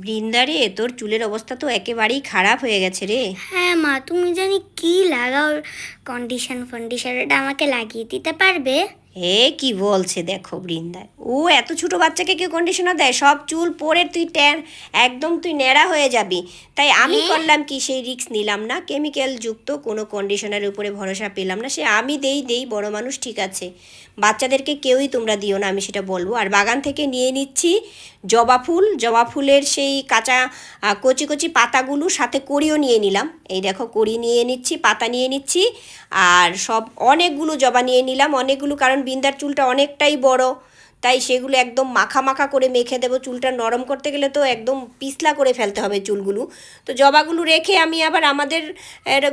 বৃন্দারে তোর চুলের অবস্থা তো একেবারেই খারাপ হয়ে গেছে রে। হ্যাঁ মা, তুমি জানি কি লাগাও, কন্ডিশন এটা আমাকে লাগিয়ে দিতে পারবে? হে কি বলছে দেখো বৃন্দায়, ও এত ছোট বাচ্চাকে কেউ কন্ডিশনার দেয়? সব চুল পরে তুই একদম তুই ন্যাড়া হয়ে যাবি। তাই আমি করলাম কি, সেই রিস্ক নিলাম না, কেমিক্যাল যুক্ত কোনো কন্ডিশনারের উপরে ভরসা পেলাম না। সে আমি দেই বড় মানুষ ঠিক আছে, বাচ্চাদেরকে কেউই তোমরা দিও না, আমি সেটা বলবো। আর বাগান থেকে নিয়ে নিচ্ছি জবা ফুলের সেই কাঁচা কচি কচি পাতাগুলো, সাথে কড়িও নিয়ে নিলাম। এই দেখো কড়ি নিয়ে নিচ্ছি, পাতা নিয়ে নিচ্ছি, আর সব অনেকগুলো জবা নিয়ে নিলাম, অনেকগুলো, কারণ বিন্দার চুলটা অনেকটাই বড়, তাই সেগুলো একদম মাখা মাখা করে মেখে দেবো। চুলটা নরম করতে গেলে তো একদম পিছলা করে ফেলতে হবে চুলগুলো। তো জবাগুলো রেখে আমি আবার আমাদের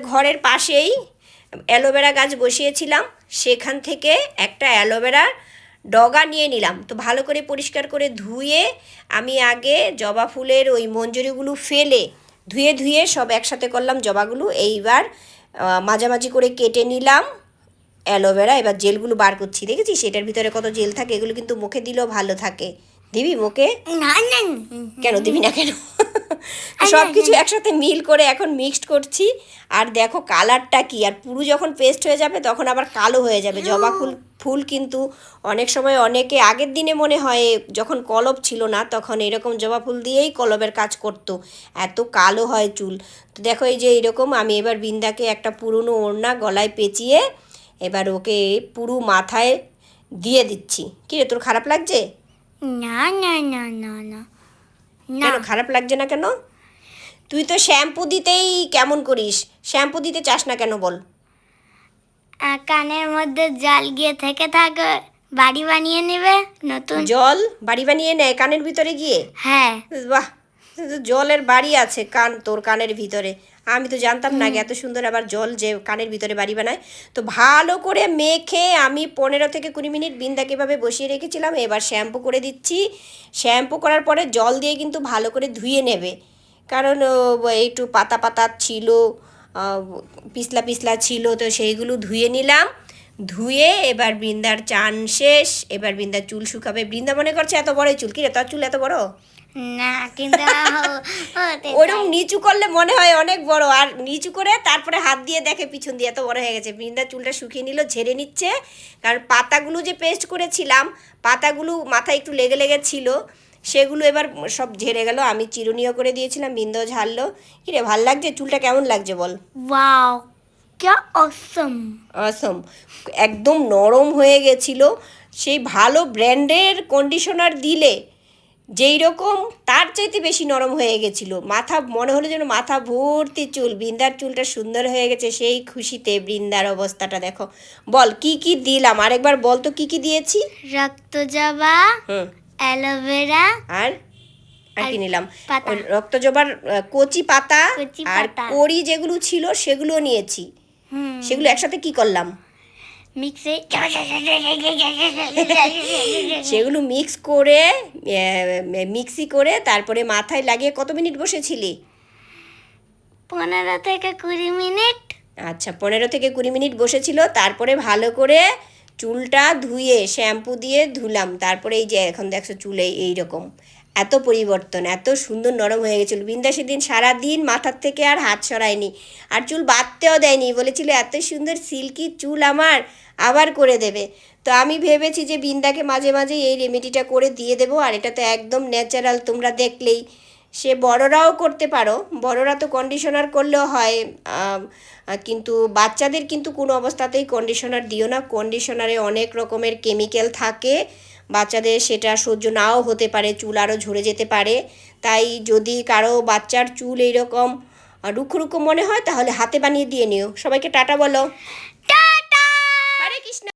ঘরের পাশেই অ্যালোভেরা গাছ বসিয়েছিলাম, সেখান থেকে একটা অ্যালোভেরার ডগা নিয়ে নিলাম। তো ভালো করে পরিষ্কার করে ধুয়ে আমি আগে জবা ফুলের ওই মঞ্জরিগুলো ফেলে ধুয়ে সব একসাথে করলাম জবাগুলো। এইবার মাঝামাঝি করে কেটে নিলাম অ্যালোভেরা। এবার জেলগুলো বার করছি, দেখেছিস এটার ভিতরে কত জেল থাকে? এগুলো কিন্তু মুখে দিলেও ভালো থাকে। দিবি মুখে? না না। কেন দিবি না কেন? সব কিছু একসাথে মিল করে এখন মিক্সড করছি। আর দেখো কালারটা কি, আর পুরো যখন পেস্ট হয়ে যাবে তখন আবার কালো হয়ে যাবে। জবা ফুল কিন্তু অনেক সময় অনেকে আগের দিনে মনে হয় যখন কলব ছিল না তখন এরকম জবা ফুল দিয়েই কলবের কাজ করতো, এত কালো হয় চুল। তো দেখো এই যে এরকম আমি এবার বৃন্দাকে একটা পুরনো ওড়না গলায় পেঁচিয়ে এবার ওকে পুরো মাথায় দিয়ে দিচ্ছি। কী রে, তোর খারাপ লাগছে? না না না না না কেন খারাপ লাগছে না কেন? তুই তো শ্যাম্পু দিতেই কেমন করিস, শ্যাম্পু দিতে চাস না কেন বল? কানের মধ্যে জল গিয়ে থেকে থাকে, বাড়ি বানিয়ে নেবে নতুন। জল বাড়ি বানিয়ে নেয় কানের ভিতরে গিয়ে? হ্যাঁ। বাহ, জলের বাড়ি আছে তোর কানের ভিতরে? আমি তো জানতাম না এত সুন্দর আবার জল যে কানের ভিতরে বাড়ি বানায়। তো ভালো করে মেখে আমি 15 থেকে 20 মিনিট বিন্দাকে এভাবে বসিয়ে রেখেছিলাম। এবার শ্যাম্পু করে দিচ্ছি। শ্যাম্পু করার পরে জল দিয়ে কিন্তু ভালো করে ধুয়ে নেবে, কারণ একটু পাতা পাতা ছিল, পিছলা পিছলা ছিল, তো সেইগুলো ধুয়ে নিলাম। ধুয়ে এবার বৃন্দার চান শেষ, এবার বৃন্দার চুল শুকাবে। বৃন্দা মনে করছে এত বড়ই চুল, কি রে তোর চুল এত বড়? না কিন্তু ওইরকম নিচু করলে মনে হয় অনেক বড়, আর নিচু করে তারপরে হাত দিয়ে দেখে পিছন দিয়ে এত বড় হয়ে গেছে। বৃন্দা চুলটা শুকিয়ে নিল, ঝেড়ে নিচ্ছে, কারণ পাতাগুলো যে পেস্ট করেছিলাম পাতাগুলো মাথায় একটু লেগে লেগে ছিল, সেগুলো এবার সব ঝেড়ে গেল। আমি চিরুনিও করে দিয়েছিলাম, বৃন্দাও ঝাড়লো। কিরে ভাল লাগছে? চুলটা কেমন লাগছে বল? ওয়াও, क्या অসম। অসম, একদম নরম হয়ে গেছিলো। সেই ভালো ব্র্যান্ডের কন্ডিশনার দিলে যেই রকম তার চাইতে বেশি নরম হয়ে গেছিলো। মাথা মনে হলো যেন মাথা ভর্তি চুল। বৃন্দার চুলটা সুন্দর হয়ে গেছে, সেই খুশিতে বৃন্দার অবস্থাটা দেখো। বল কি কি দিলাম, আরেকবার বল তো কি কি দিয়েছি? রক্ত জবা, অ্যালোভেরা, আর আর কি নিলাম? রক্ত জবার কচি পাতা, আর কড়ি যেগুলো ছিল সেগুলো নিয়েছি। সেগুলো একসাথে কি করলাম? মিক্সে সেগুলো মিক্সি করে তারপরে মাথায় লাগিয়ে কত মিনিট বসেছিলি? 15 থেকে 20 মিনিট। আচ্ছা, 15 থেকে 20 মিনিট বসেছিল। তারপরে ভালো করে চুলটা ধুয়ে শ্যাম্পু দিয়ে ধুলাম। তারপরে এই যে এখন দেখছো চুলে এইরকম এত পরিবর্তন, এত সুন্দর নরম হয়ে গেছিলো। বৃন্দা সেদিন সারাদিন মাথার থেকে আর হাত সরায়নি, আর চুল বাঁধতেও দেয়নি, বলেছিল এত সুন্দর সিল্কি চুল আমার আবার করে দেবে। তো আমি ভেবেছি যে বৃন্দাকে মাঝে মাঝে এই রেমেডিটা করে দিয়ে দেবো। আর এটা তো একদম ন্যাচারাল, তোমরা দেখলেই। সে বড়রাও করতে পারো, বড়রা তো কন্ডিশনার করলেও হয়, কিন্তু বাচ্চাদের কিন্তু কোনো অবস্থাতেই কন্ডিশনার দিও না। কন্ডিশনারে অনেক রকমের কেমিক্যাল থাকে, বাচ্চাদের সেটা সহ্য নাও হতে পারে, চুল আরও ঝরে যেতে পারে। তাই যদি কারো বাচ্চার চুল এইরকম রুক্ষ রুক্ষ মনে হয় তাহলে হাতে বানিয়ে দিয়ে নিও। সবাইকে টাটা বলো।